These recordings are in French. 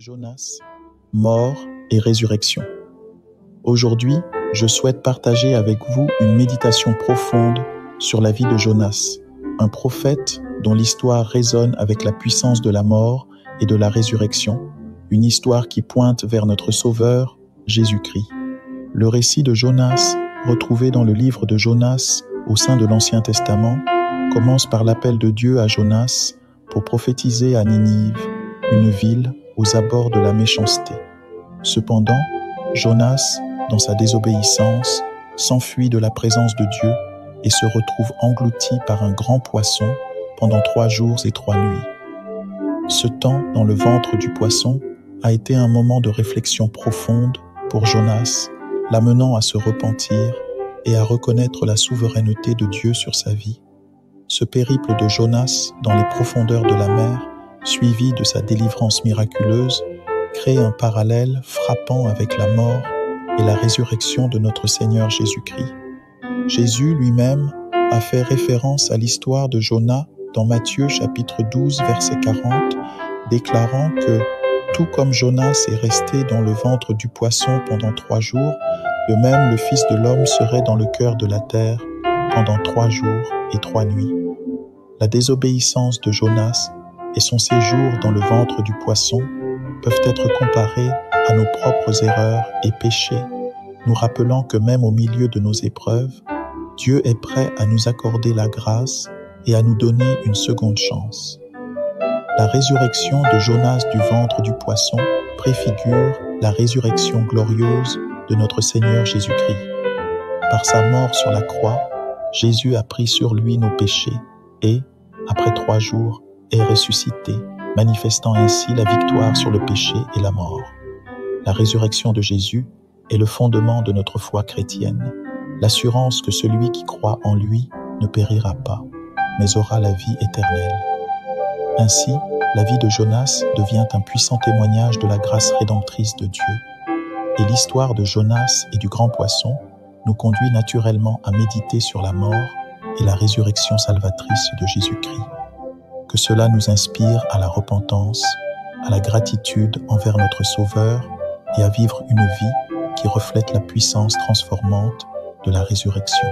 Jonas, mort et résurrection. Aujourd'hui, je souhaite partager avec vous une méditation profonde sur la vie de Jonas, un prophète dont l'histoire résonne avec la puissance de la mort et de la résurrection, une histoire qui pointe vers notre Sauveur, Jésus-Christ. Le récit de Jonas, retrouvé dans le livre de Jonas au sein de l'Ancien Testament, commence par l'appel de Dieu à Jonas pour prophétiser à Ninive, une ville aux abords de la méchanceté. Cependant, Jonas, dans sa désobéissance, s'enfuit de la présence de Dieu et se retrouve englouti par un grand poisson pendant 3 jours et 3 nuits. Ce temps dans le ventre du poisson a été un moment de réflexion profonde pour Jonas, l'amenant à se repentir et à reconnaître la souveraineté de Dieu sur sa vie. Ce périple de Jonas dans les profondeurs de la mer, suivi de sa délivrance miraculeuse, crée un parallèle frappant avec la mort et la résurrection de notre Seigneur Jésus-Christ. Jésus lui-même a fait référence à l'histoire de Jonas dans Matthieu chapitre 12 verset 40, déclarant que tout comme Jonas est resté dans le ventre du poisson pendant 3 jours, de même le Fils de l'homme serait dans le cœur de la terre pendant 3 jours et 3 nuits. La désobéissance de Jonas et son séjour dans le ventre du poisson peuvent être comparés à nos propres erreurs et péchés, nous rappelant que même au milieu de nos épreuves, Dieu est prêt à nous accorder la grâce et à nous donner une seconde chance. La résurrection de Jonas du ventre du poisson préfigure la résurrection glorieuse de notre Seigneur Jésus-Christ. Par sa mort sur la croix, Jésus a pris sur lui nos péchés et, après 3 jours, est ressuscité, manifestant ainsi la victoire sur le péché et la mort. La résurrection de Jésus est le fondement de notre foi chrétienne, l'assurance que celui qui croit en lui ne périra pas, mais aura la vie éternelle. Ainsi, la vie de Jonas devient un puissant témoignage de la grâce rédemptrice de Dieu, et l'histoire de Jonas et du grand poisson nous conduit naturellement à méditer sur la mort et la résurrection salvatrice de Jésus-Christ. Que cela nous inspire à la repentance, à la gratitude envers notre Sauveur et à vivre une vie qui reflète la puissance transformante de la résurrection.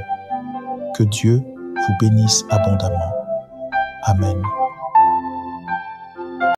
Que Dieu vous bénisse abondamment. Amen.